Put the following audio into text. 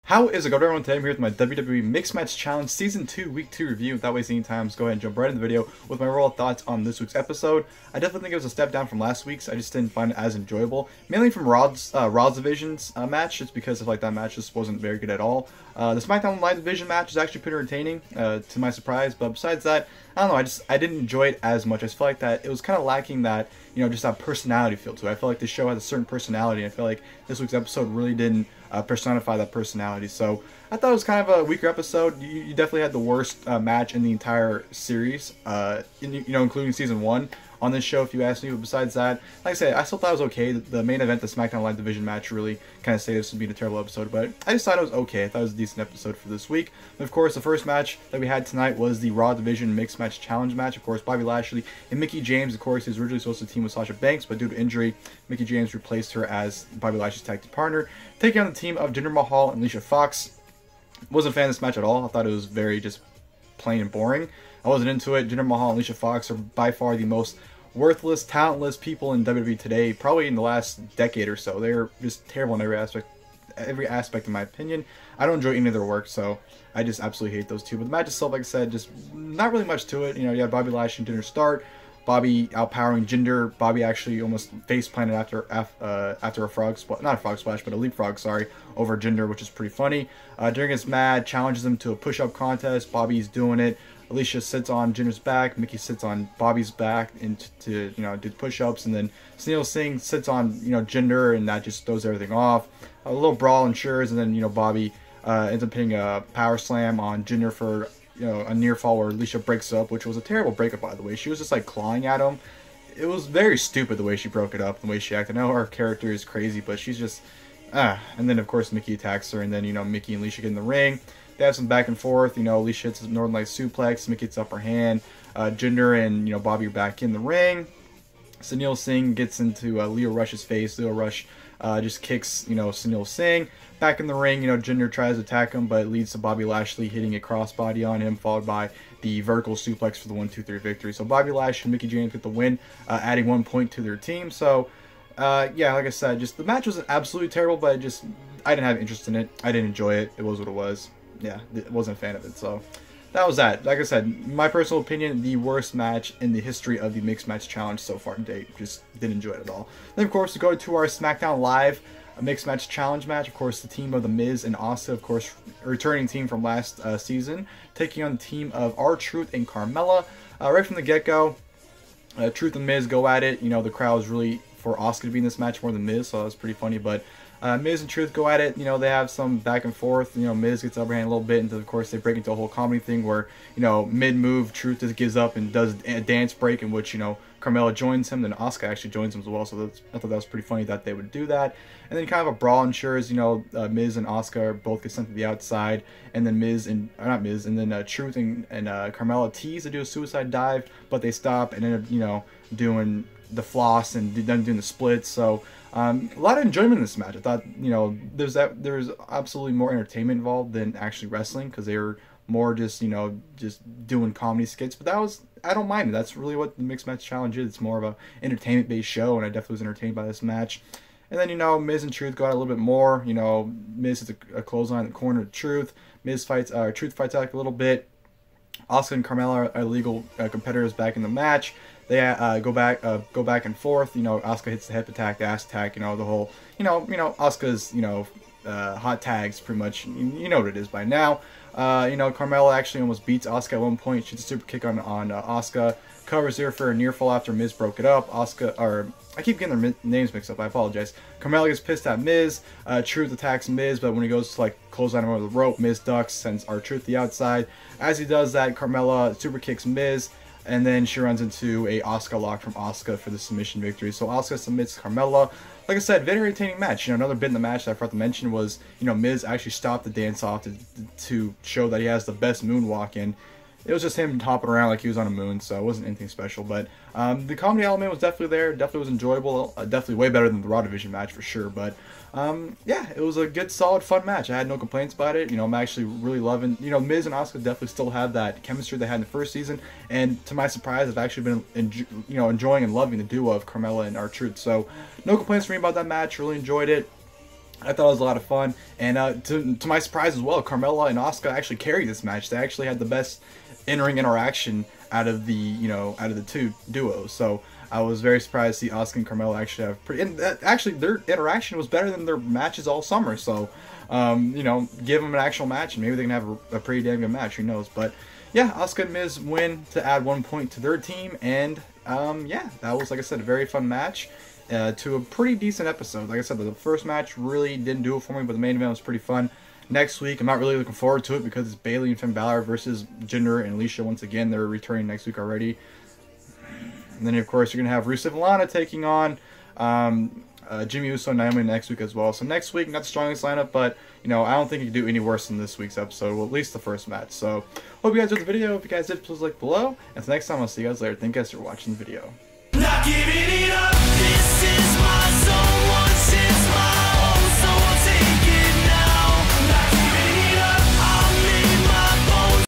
How is it going, everyone? Today I'm here with my WWE Mixed Match Challenge Season 2 Week 2 review. Without wasting any time, let's go ahead and jump right into the video with my raw thoughts on this week's episode. I definitely think it was a step down from last week's. I just didn't find it as enjoyable. Mainly from Raw's Division's match, just because of that match just wasn't very good at all. The SmackDown Live Division match is actually pretty entertaining, to my surprise, but besides that, I don't know, I didn't enjoy it as much. I just feel like that it was kind of lacking that, just that personality feel to it. I feel like the show has a certain personality, and I feel like this week's episode really didn't personify that personality. So I thought it was kind of a weaker episode. You definitely had the worst match in the entire series, including season 1 on this show, if you ask me. But besides that, like I said, I still thought it was okay. The main event, the SmackDown Live Division match, really kind of stated this would be a terrible episode, but I just thought it was okay. I thought it was a decent episode for this week. But of course, the first match that we had tonight was the Raw Division Mixed Match Challenge match. Of course, Bobby Lashley and Mickie James. Of course, he was originally supposed to team with Sasha Banks, but due to injury, Mickie James replaced her as Bobby Lashley's tag team partner, taking on the team of Jinder Mahal and Alicia. Wasn't a fan of this match at all. I thought it was very just plain and boring. I wasn't into it. Jinder Mahal and Alicia are by far the most worthless, talentless people in WWE today, probably in the last decade or so. They're just terrible in every aspect in my opinion. I don't enjoy any of their work, so I just absolutely hate those two. But the match itself, like I said, just not really much to it. You had Bobby Lashley and Jinder start. Bobby outpowering Jinder. Bobby actually almost face planted after a frog splash, not a frog splash, but a leapfrog, sorry, over Jinder, which is pretty funny. During his match, challenges him to a push-up contest. Bobby's doing it. Alicia sits on Jinder's back. Mickie sits on Bobby's back to do push-ups, and then Sunil Singh sits on Jinder, and that just throws everything off. A little brawl ensures, and then Bobby ends up hitting a power slam on Jinder for a near fall where Alicia breaks up, which was a terrible breakup, by the way. She was just like clawing at him. It was very stupid the way she broke it up, the way she acted. I know her character is crazy, but she's just and then of course Mickie attacks her, and then Mickie and Alicia get in the ring. They have some back and forth. Alicia hits a Northern Lights suplex. Mickie hits upper hand. Jinder and Bobby are back in the ring. Sunil Singh gets into Leo Rush's face. Leo Rush just kicks Sunil Singh. Back in the ring, Jinder tries to attack him, but it leads to Bobby Lashley hitting a crossbody on him, followed by the vertical suplex for the 1-2-3 victory. So Bobby Lashley and Mickie James get the win, adding 1 point to their team. So yeah, like I said, just the match wasn't absolutely terrible, but I didn't have interest in it. I didn't enjoy it. It was what it was. Yeah, wasn't a fan of it. So that was that. Like I said, my personal opinion, the worst match in the history of the Mixed Match Challenge so far to date. Just didn't enjoy it at all. Then, of course, we go to our SmackDown Live Mixed Match Challenge match. Of course, the team of The Miz and Asuka, of course, a returning team from last season, taking on the team of R-Truth and Carmella. Right from the get-go, Truth and Miz go at it. The crowd was really for Asuka to be in this match more than Miz, so that was pretty funny. But Miz and Truth go at it. They have some back and forth. Miz gets upper hand a little bit, and of course they break into a whole comedy thing where mid-move Truth just gives up and does a dance break in which Carmella joins him. Then Asuka actually joins him as well. So I thought that was pretty funny that they would do that. And then kind of a brawl ensures. Miz and Asuka both get sent to the outside, and then Truth and Carmella tease to do a suicide dive, but they stop and end up doing the floss and then doing the splits. So a lot of enjoyment in this match. I thought there's absolutely more entertainment involved than actually wrestling, because they were more just doing comedy skits. But I don't mind it. That's really what the Mixed Match Challenge is. It's more of a entertainment based show, and I definitely was entertained by this match. And then Miz and Truth go out a little bit more. Miz hits a clothesline in the corner of Truth. Truth fights out a little bit. Asuka and Carmella are legal competitors back in the match. They go back and forth. Asuka hits the hip attack, the ass attack. The whole Asuka's hot tags pretty much. You know what it is by now. Carmella actually almost beats Asuka at one point. Shoots a super kick on Asuka. Covers her for a near fall after Miz broke it up. I keep getting their names mixed up. I apologize. Carmella gets pissed at Miz. Truth attacks Miz, but when he goes to close on him over the rope, Miz ducks, sends R-Truth to the outside. As he does that, Carmella super kicks Miz, and then she runs into a Asuka lock from Asuka for the submission victory. So Asuka submits Carmella. Like I said, very entertaining match. Another bit in the match that I forgot to mention was, Miz actually stopped the dance-off to show that he has the best moonwalk, and it was just him hopping around like he was on a moon, so it wasn't anything special. But the comedy element was definitely there. Definitely was enjoyable. Definitely way better than the Raw Division match for sure. But yeah, it was a good, solid, fun match. I had no complaints about it. I'm actually really loving. Miz and Asuka definitely still have that chemistry they had in the first season. And to my surprise, I've actually been enjoying and loving the duo of Carmella and R-Truth. So no complaints for me about that match. Really enjoyed it. I thought it was a lot of fun, and to my surprise as well, Carmella and Asuka actually carried this match. They actually had the best in-ring interaction out of the two duos. So I was very surprised to see Asuka and Carmella actually have actually their interaction was better than their matches all summer. So give them an actual match, and maybe they can have a pretty damn good match. Who knows? But yeah, Asuka and Miz win to add 1 point to their team, and yeah, that was, like I said, a very fun match. To a pretty decent episode. Like I said, the first match really didn't do it for me, but the main event was pretty fun. Next week, I'm not really looking forward to it because it's Bayley and Finn Balor versus Jinder and Alicia once again. They're returning next week already. And then, of course, you're going to have Rusev and Lana taking on Jimmy Uso and Naomi next week as well. So next week, not the strongest lineup, but, I don't think you can do any worse than this week's episode. Well, at least the first match. So, hope you guys enjoyed the video. If you guys did, please like below. And until next time, I'll see you guys later. Thank you guys for watching the video. Not giving